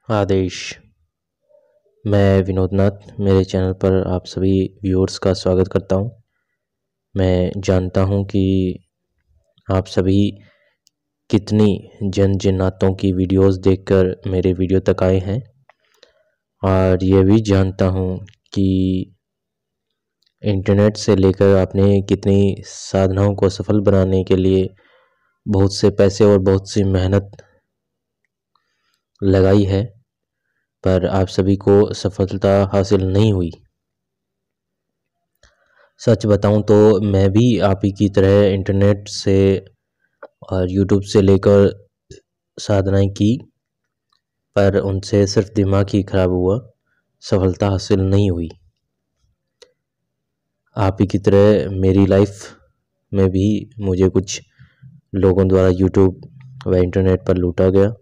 आदेश। मैं विनोद नाथ मेरे चैनल पर आप सभी व्यूअर्स का स्वागत करता हूं। मैं जानता हूं कि आप सभी कितनी जन जिन्नातों की वीडियोस देखकर मेरे वीडियो तक आए हैं, और ये भी जानता हूं कि इंटरनेट से लेकर आपने कितनी साधनाओं को सफल बनाने के लिए बहुत से पैसे और बहुत सी मेहनत लगाई है, पर आप सभी को सफलता हासिल नहीं हुई। सच बताऊं तो मैं भी आप ही की तरह इंटरनेट से और यूट्यूब से लेकर साधनाएं की, पर उनसे सिर्फ दिमाग ही खराब हुआ, सफलता हासिल नहीं हुई। आप ही की तरह मेरी लाइफ में भी मुझे कुछ लोगों द्वारा यूट्यूब व इंटरनेट पर लूटा गया।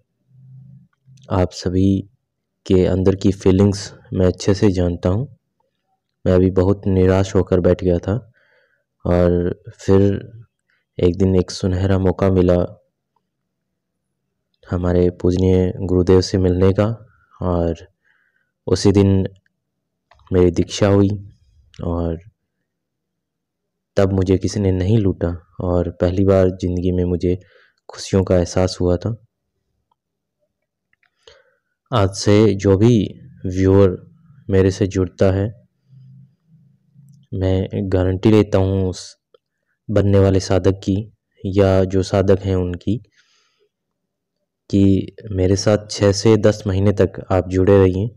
आप सभी के अंदर की फीलिंग्स मैं अच्छे से जानता हूँ। मैं अभी बहुत निराश होकर बैठ गया था, और फिर एक दिन एक सुनहरा मौका मिला हमारे पूजनीय गुरुदेव से मिलने का, और उसी दिन मेरी दीक्षा हुई, और तब मुझे किसी ने नहीं लूटा, और पहली बार ज़िंदगी में मुझे खुशियों का एहसास हुआ था। आज से जो भी व्यूअर मेरे से जुड़ता है, मैं गारंटी लेता हूँ उस बनने वाले साधक की या जो साधक हैं उनकी, कि मेरे साथ 6 से 10 महीने तक आप जुड़े रहिए,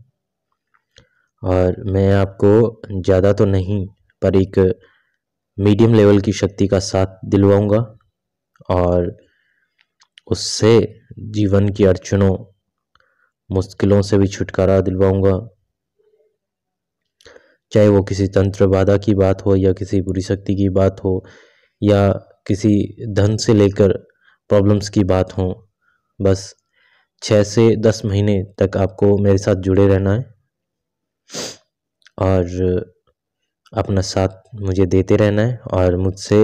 और मैं आपको ज़्यादा तो नहीं पर एक मीडियम लेवल की शक्ति का साथ दिलवाऊंगा, और उससे जीवन की अड़चनों मुश्किलों से भी छुटकारा दिलवाऊंगा। चाहे वो किसी तंत्र बाधा की बात हो, या किसी बुरी शक्ति की बात हो, या किसी धन से लेकर प्रॉब्लम्स की बात हो, बस 6 से 10 महीने तक आपको मेरे साथ जुड़े रहना है और अपना साथ मुझे देते रहना है और मुझसे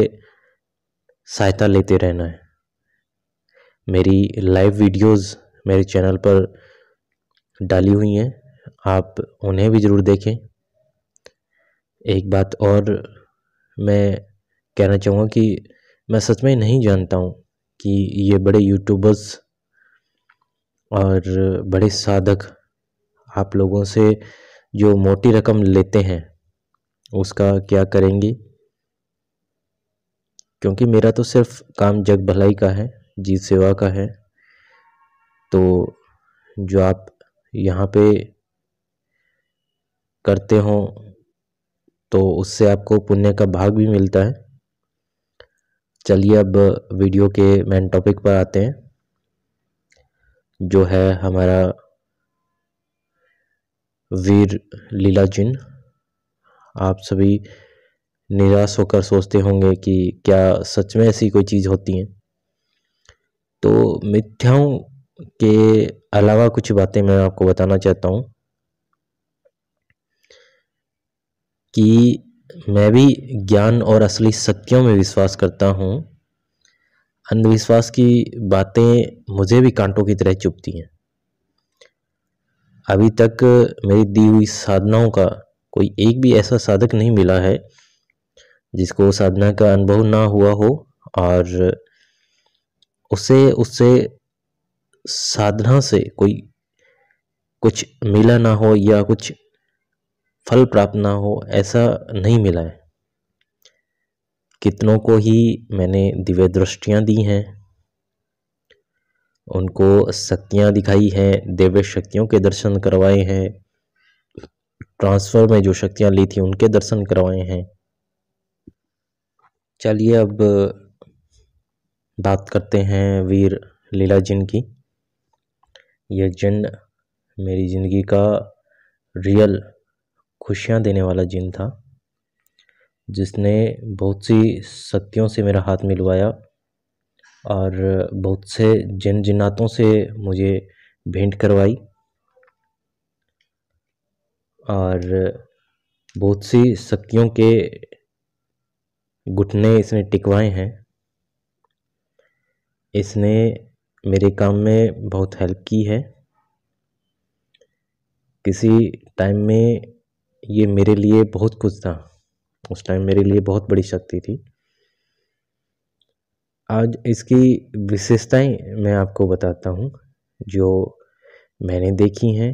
सहायता लेते रहना है। मेरी लाइव वीडियोस मेरे चैनल पर डाली हुई हैं, आप उन्हें भी ज़रूर देखें। एक बात और मैं कहना चाहूँगा कि मैं सच में नहीं जानता हूँ कि ये बड़े यूट्यूबर्स और बड़े साधक आप लोगों से जो मोटी रकम लेते हैं उसका क्या करेंगे, क्योंकि मेरा तो सिर्फ काम जग भलाई का है, जीव सेवा का है। तो जो आप यहाँ पे करते हो तो उससे आपको पुण्य का भाग भी मिलता है। चलिए अब वीडियो के मेन टॉपिक पर आते हैं, जो है हमारा वीर लीला जिन। आप सभी निराश होकर सोचते होंगे कि क्या सच में ऐसी कोई चीज़ होती है। तो मिथ्याओं के अलावा कुछ बातें मैं आपको बताना चाहता हूँ कि मैं भी ज्ञान और असली शक्तियों में विश्वास करता हूँ। अंधविश्वास की बातें मुझे भी कांटों की तरह चुभती हैं। अभी तक मेरी दी हुई साधनाओं का कोई एक भी ऐसा साधक नहीं मिला है जिसको साधना का अनुभव ना हुआ हो और उसे उससे साधना से कोई कुछ मिला ना हो या कुछ फल प्राप्त ना हो, ऐसा नहीं मिला है। कितनों को ही मैंने दिव्य दृष्टियां दी हैं, उनको शक्तियां दिखाई हैं, दिव्य शक्तियों के दर्शन करवाए हैं, ट्रांसफर में जो शक्तियां ली थी उनके दर्शन करवाए हैं। चलिए अब बात करते हैं वीर लीला जिन की। यह जिन मेरी ज़िंदगी का रियल खुशियाँ देने वाला जिन था, जिसने बहुत सी शक्तियों से मेरा हाथ मिलवाया और बहुत से जिन जिन्नातों से मुझे भेंट करवाई, और बहुत सी शक्तियों के घुटने इसने टिकवाए हैं। इसने मेरे काम में बहुत हेल्प की है। किसी टाइम में ये मेरे लिए बहुत कुछ था, उस टाइम मेरे लिए बहुत बड़ी शक्ति थी। आज इसकी विशेषताएं मैं आपको बताता हूँ जो मैंने देखी हैं।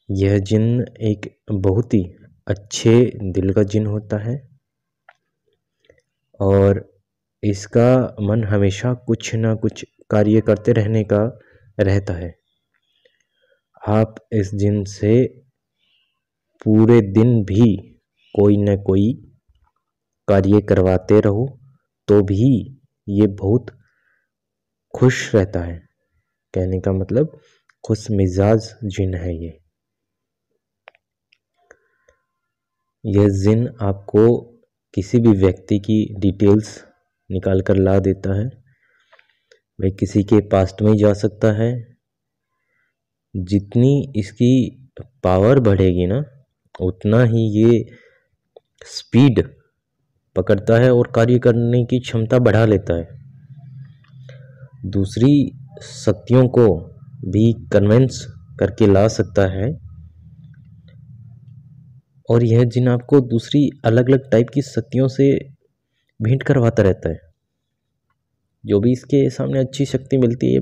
यह जिन एक बहुत ही अच्छे दिल का जिन होता है और इसका मन हमेशा कुछ ना कुछ कार्य करते रहने का रहता है। आप इस जिन से पूरे दिन भी कोई न कोई कार्य करवाते रहो तो भी ये बहुत खुश रहता है। कहने का मतलब खुश मिजाज जिन है यह जिन आपको किसी भी व्यक्ति की डिटेल्स निकाल कर ला देता है। वह किसी के पास्ट में जा सकता है। जितनी इसकी पावर बढ़ेगी ना उतना ही ये स्पीड पकड़ता है और कार्य करने की क्षमता बढ़ा लेता है। दूसरी शक्तियों को भी कन्विंस करके ला सकता है और यह जिन आपको दूसरी अलग अलग टाइप की शक्तियों से भेंट करवाता रहता है। जो भी इसके सामने अच्छी शक्ति मिलती है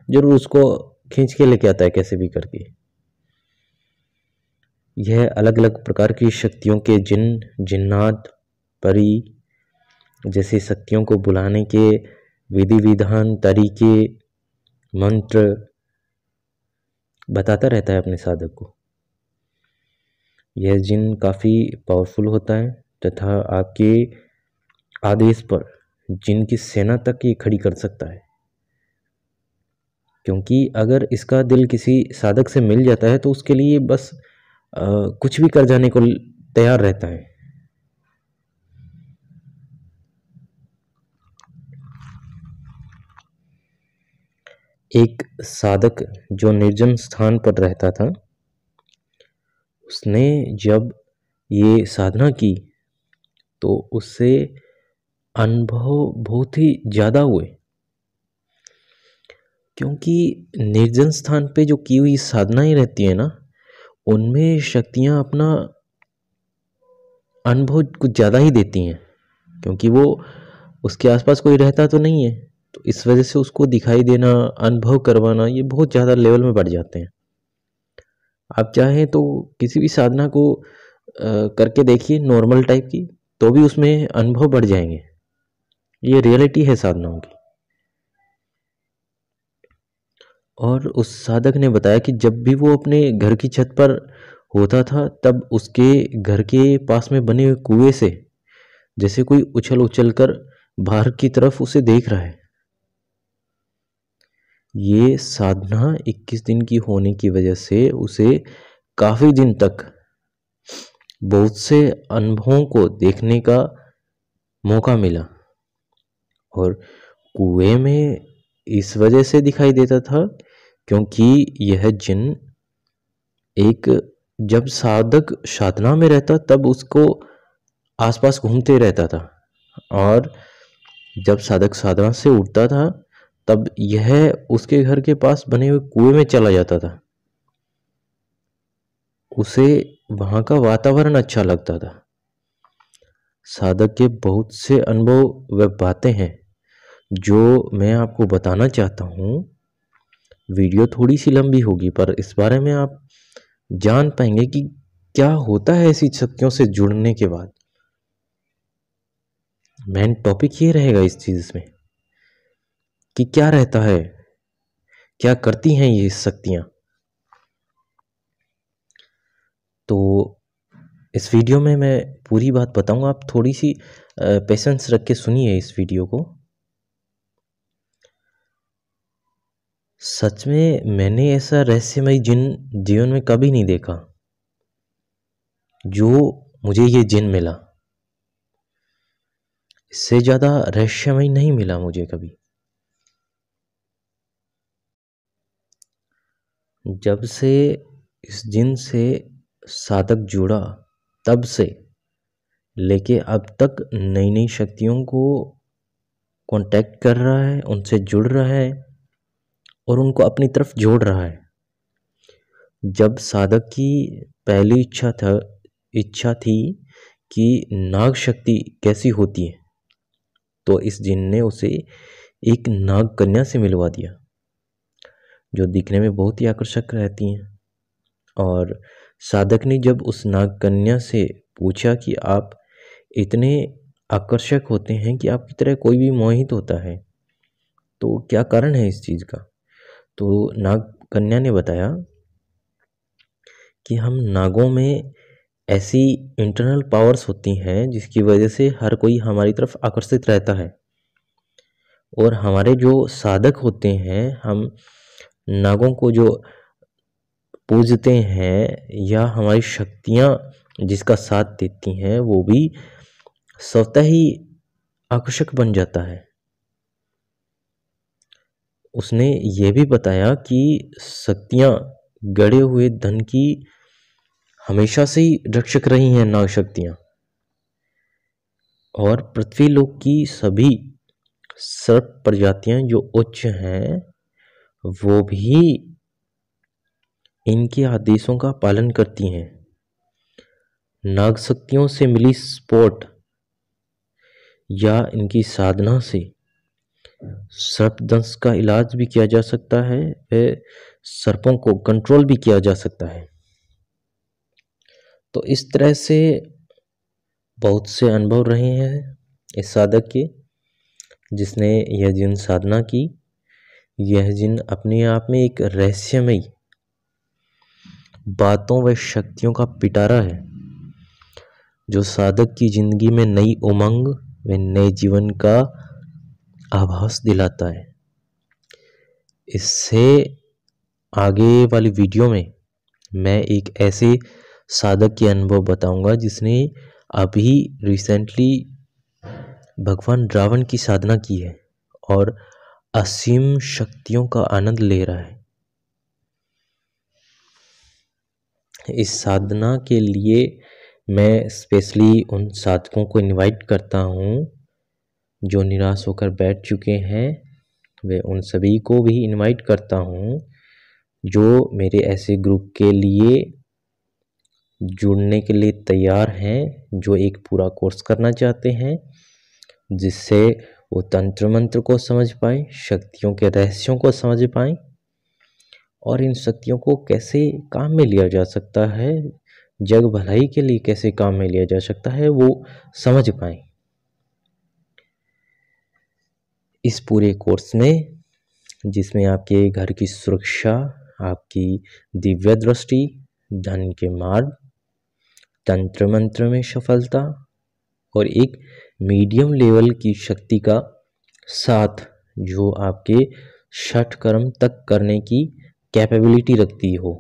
जरूर उसको खींच के लेके आता है कैसे भी करके। यह अलग अलग प्रकार की शक्तियों के जिन, जिन्नात, परी जैसी शक्तियों को बुलाने के विधि विधान, तरीके, मंत्र बताता रहता है अपने साधक को। यह जिन काफ़ी पावरफुल होता है तथा आपके आदेश पर जिन की सेना तक ये खड़ी कर सकता है। क्योंकि अगर इसका दिल किसी साधक से मिल जाता है तो उसके लिए बस कुछ भी कर जाने को तैयार रहता है। एक साधक जो निर्जन स्थान पर रहता था उसने जब ये साधना की तो उससे अनुभव बहुत ही ज़्यादा हुए। क्योंकि निर्जन स्थान पे जो की हुई साधनाएं रहती है ना उनमें शक्तियां अपना अनुभव कुछ ज़्यादा ही देती हैं। क्योंकि वो उसके आसपास कोई रहता तो नहीं है तो इस वजह से उसको दिखाई देना, अनुभव करवाना ये बहुत ज़्यादा लेवल में बढ़ जाते हैं। आप चाहें तो किसी भी साधना को करके देखिए नॉर्मल टाइप की तो भी उसमें अनुभव बढ़ जाएंगे। ये रियलिटी है साधनाओं की। और उस साधक ने बताया कि जब भी वो अपने घर की छत पर होता था तब उसके घर के पास में बने हुए कुएं से जैसे कोई उछल उछल कर बाहर की तरफ उसे देख रहा है। ये साधना 21 दिन की होने की वजह से उसे काफी दिन तक बहुत से अनुभवों को देखने का मौका मिला। और कुएं में इस वजह से दिखाई देता था क्योंकि यह जिन एक जब साधक साधना में रहता तब उसको आसपास घूमते रहता था और जब साधक साधना से उठता था तब यह उसके घर के पास बने हुए कुएं में चला जाता था। उसे वहां का वातावरण अच्छा लगता था। साधक के बहुत से अनुभव व बातें हैं जो मैं आपको बताना चाहता हूँ। वीडियो थोड़ी सी लंबी होगी पर इस बारे में आप जान पाएंगे कि क्या होता है ऐसी शक्तियों से जुड़ने के बाद। मेन टॉपिक ये रहेगा इस चीज में कि क्या रहता है, क्या करती हैं ये शक्तियां। तो इस वीडियो में मैं पूरी बात बताऊंगा, आप थोड़ी सी पेशेंस रख के सुनिए इस वीडियो को। सच में मैंने ऐसा रहस्यमय जिन जीवन में कभी नहीं देखा जो मुझे ये जिन मिला। इससे ज़्यादा रहस्यमय नहीं मिला मुझे कभी। जब से इस जिन से साधक जुड़ा तब से लेके अब तक नई नई शक्तियों को कांटेक्ट कर रहा है, उनसे जुड़ रहा है और उनको अपनी तरफ जोड़ रहा है। जब साधक की पहली इच्छा थी कि नाग शक्ति कैसी होती है, तो इस जिन ने उसे एक नाग कन्या से मिलवा दिया, जो दिखने में बहुत ही आकर्षक रहती हैं। और साधक ने जब उस नाग कन्या से पूछा कि आप इतने आकर्षक होते हैं कि आपकी तरह कोई भी मोहित होता है, तो क्या कारण है इस चीज़ का? तो नाग कन्या ने बताया कि हम नागों में ऐसी इंटरनल पावर्स होती हैं जिसकी वजह से हर कोई हमारी तरफ आकर्षित रहता है, और हमारे जो साधक होते हैं, हम नागों को जो पूजते हैं या हमारी शक्तियाँ जिसका साथ देती हैं, वो भी स्वतः ही आकर्षक बन जाता है। उसने ये भी बताया कि शक्तियाँ गड़े हुए धन की हमेशा से ही रक्षक रही हैं नाग शक्तियाँ, और पृथ्वी लोक की सभी सर्प प्रजातियां जो उच्च हैं, वो भी इनके आदेशों का पालन करती हैं। नाग शक्तियों से मिली सपोर्ट या इनकी साधना से सर्पदंश का इलाज भी किया जा सकता है, व सर्पों को कंट्रोल भी किया जा सकता है। तो इस तरह से बहुत से अनुभव रहे हैं इस साधक के, जिसने यह जिन साधना की। यह जिन अपने आप में एक रहस्यमयी बातों व शक्तियों का पिटारा है, जो साधक की जिंदगी में नई उमंग व नए जीवन का आभास दिलाता है। इससे आगे वाली वीडियो में मैं एक ऐसे साधक के अनुभव बताऊंगा जिसने अभी रिसेंटली भगवान रावण की साधना की है और असीम शक्तियों का आनंद ले रहा है। इस साधना के लिए मैं स्पेशली उन साधकों को इनवाइट करता हूँ जो निराश होकर बैठ चुके हैं, वे उन सभी को भी इनवाइट करता हूँ जो मेरे ऐसे ग्रुप के लिए जुड़ने के लिए तैयार हैं, जो एक पूरा कोर्स करना चाहते हैं जिससे वो तंत्र मंत्र को समझ पाए, शक्तियों के रहस्यों को समझ पाए, और इन शक्तियों को कैसे काम में लिया जा सकता है, जग भलाई के लिए कैसे काम में लिया जा सकता है, वो समझ पाए। इस पूरे कोर्स में, जिसमें आपके घर की सुरक्षा, आपकी दिव्य दृष्टि, धन के मार्ग, तंत्र मंत्र में सफलता और एक मीडियम लेवल की शक्ति का साथ जो आपके छठ कर्म तक करने की कैपेबिलिटी रखती हो,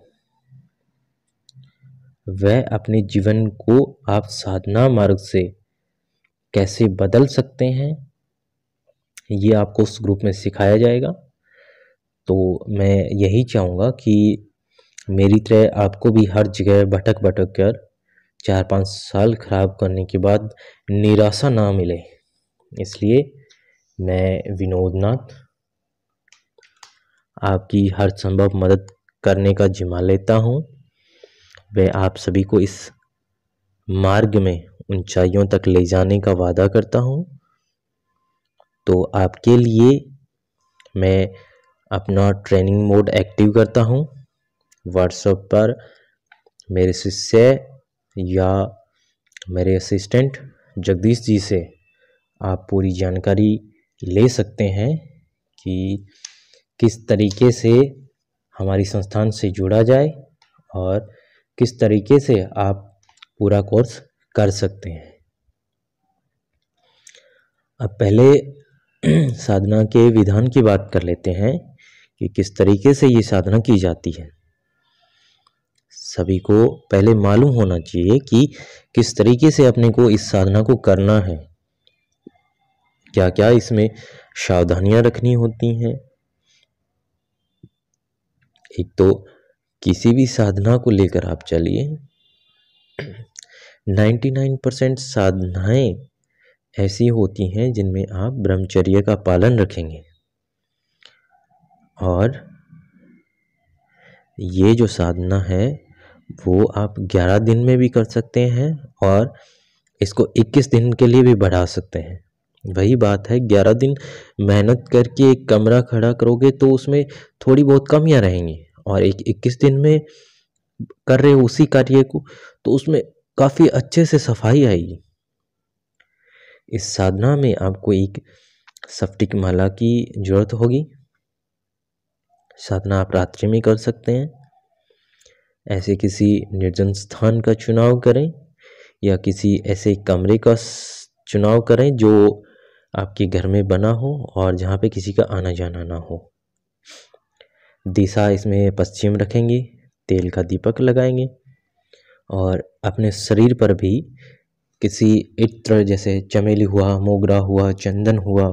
वह अपने जीवन को आप साधना मार्ग से कैसे बदल सकते हैं, ये आपको उस ग्रुप में सिखाया जाएगा। तो मैं यही चाहूँगा कि मेरी तरह आपको भी हर जगह भटक भटक कर 4-5 साल खराब करने के बाद निराशा ना मिले, इसलिए मैं विनोद नाथ आपकी हर संभव मदद करने का जिम्मा लेता हूँ। मैं आप सभी को इस मार्ग में ऊंचाइयों तक ले जाने का वादा करता हूँ। तो आपके लिए मैं अपना ट्रेनिंग मोड एक्टिव करता हूँ। व्हाट्सएप पर मेरे शिष्य या मेरे असिस्टेंट जगदीश जी से आप पूरी जानकारी ले सकते हैं कि किस तरीके से हमारी संस्थान से जुड़ा जाए और किस तरीके से आप पूरा कोर्स कर सकते हैं। अब पहले साधना के विधान की बात कर लेते हैं कि किस तरीके से ये साधना की जाती है। सभी को पहले मालूम होना चाहिए कि किस तरीके से अपने को इस साधना को करना है, क्या क्या इसमें सावधानियां रखनी होती हैं। एक तो किसी भी साधना को लेकर आप चलिए, 99% साधनाएं ऐसी होती हैं जिनमें आप ब्रह्मचर्य का पालन रखेंगे, और ये जो साधना है वो आप 11 दिन में भी कर सकते हैं और इसको 21 दिन के लिए भी बढ़ा सकते हैं। वही बात है, 11 दिन मेहनत करके एक कमरा खड़ा करोगे तो उसमें थोड़ी बहुत कमियां रहेंगी, और एक 21 दिन में कर रहे हो उसी कार्य को तो उसमें काफ़ी अच्छे से सफाई आएगी। इस साधना में आपको एक स्फटिक माला की जरूरत होगी। साधना आप रात्रि में कर सकते हैं। ऐसे किसी निर्जन स्थान का चुनाव करें या किसी ऐसे कमरे का चुनाव करें जो आपके घर में बना हो और जहाँ पे किसी का आना जाना ना हो। दिशा इसमें पश्चिम रखेंगे, तेल का दीपक लगाएंगे और अपने शरीर पर भी किसी इत्र जैसे चमेली हुआ, मोगरा हुआ, चंदन हुआ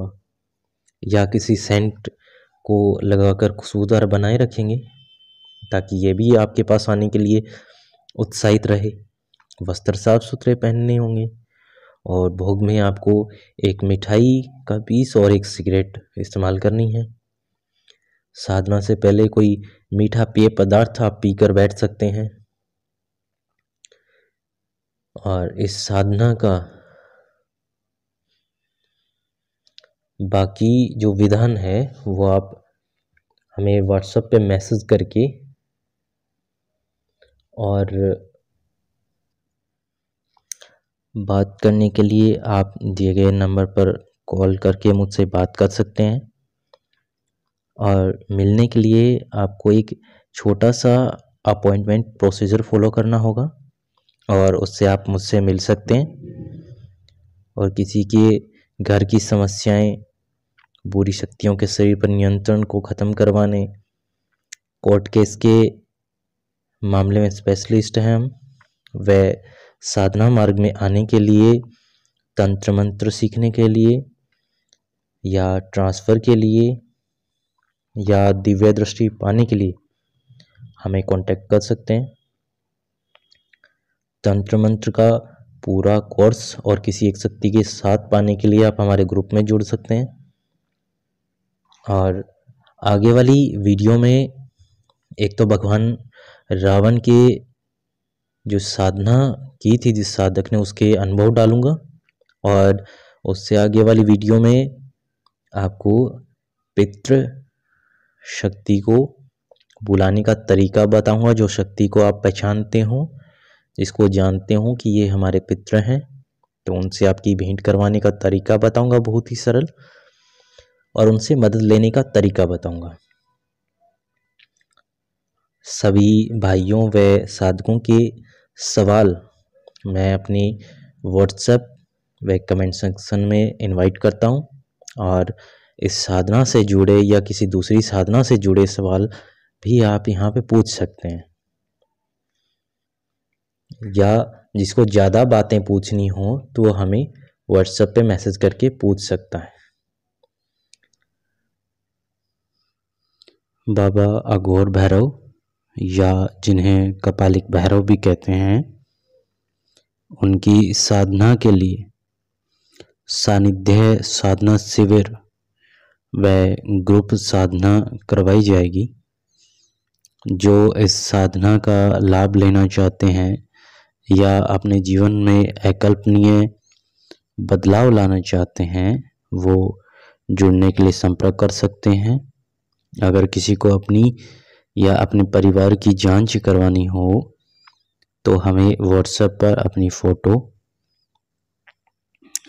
या किसी सेंट को लगाकर खुशबूदार बनाए रखेंगे ताकि ये भी आपके पास आने के लिए उत्साहित रहे। वस्त्र साफ सुथरे पहनने होंगे और भोग में आपको एक मिठाई का पीस और एक सिगरेट इस्तेमाल करनी है। साधना से पहले कोई मीठा पेय पदार्थ आप पीकर बैठ सकते हैं। और इस साधना का बाकी जो विधान है वो आप हमें व्हाट्सएप पे मैसेज करके और बात करने के लिए आप दिए गए नंबर पर कॉल करके मुझसे बात कर सकते हैं। और मिलने के लिए आपको एक छोटा सा अपॉइंटमेंट प्रोसीजर फॉलो करना होगा और उससे आप मुझसे मिल सकते हैं। और किसी के घर की समस्याएं, बुरी शक्तियों के शरीर पर नियंत्रण को ख़त्म करवाने, कोर्ट केस के मामले में स्पेशलिस्ट हैं हम। वह साधना मार्ग में आने के लिए, तंत्र मंत्र सीखने के लिए या ट्रांसफ़र के लिए या दिव्य दृष्टि पाने के लिए हमें कांटेक्ट कर सकते हैं। तंत्र मंत्र का पूरा कोर्स और किसी एक शक्ति के साथ पाने के लिए आप हमारे ग्रुप में जुड़ सकते हैं। और आगे वाली वीडियो में एक तो भगवान रावण के जो साधना की थी जिस साधक ने, उसके अनुभव डालूंगा और उससे आगे वाली वीडियो में आपको पितृ शक्ति को बुलाने का तरीका बताऊंगा। जो शक्ति को आप पहचानते हो, जिसको जानते हो कि ये हमारे पितृ हैं, तो उनसे आपकी भेंट करवाने का तरीका बताऊंगा, बहुत ही सरल, और उनसे मदद लेने का तरीका बताऊंगा। सभी भाइयों व साधकों के सवाल मैं अपनी व्हाट्सएप व कमेंट सेक्शन में इनवाइट करता हूं और इस साधना से जुड़े या किसी दूसरी साधना से जुड़े सवाल भी आप यहाँ पे पूछ सकते हैं, या जिसको ज़्यादा बातें पूछनी हो तो वो हमें व्हाट्सएप पे मैसेज करके पूछ सकता है। बाबा अघोर भैरव या जिन्हें कपालिक भैरव भी कहते हैं, उनकी साधना के लिए सानिध्य साधना शिविर व ग्रुप साधना करवाई जाएगी। जो इस साधना का लाभ लेना चाहते हैं या अपने जीवन में अकल्पनीय बदलाव लाना चाहते हैं, वो जुड़ने के लिए संपर्क कर सकते हैं। अगर किसी को अपनी या अपने परिवार की जांच करवानी हो तो हमें व्हाट्सएप पर अपनी फ़ोटो,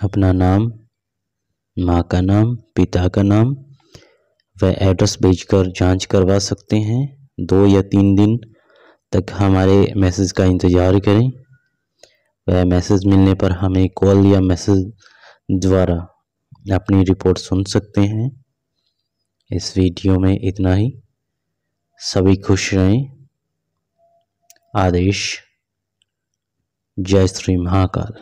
अपना नाम, माँ का नाम, पिता का नाम व एड्रेस भेजकर जांच करवा सकते हैं। 2 या 3 दिन तक हमारे मैसेज का इंतज़ार करें। वह मैसेज मिलने पर हमें कॉल या मैसेज द्वारा अपनी रिपोर्ट सुन सकते हैं। इस वीडियो में इतना ही। सभी खुश रहें। आदेश। जय श्री महाकाल।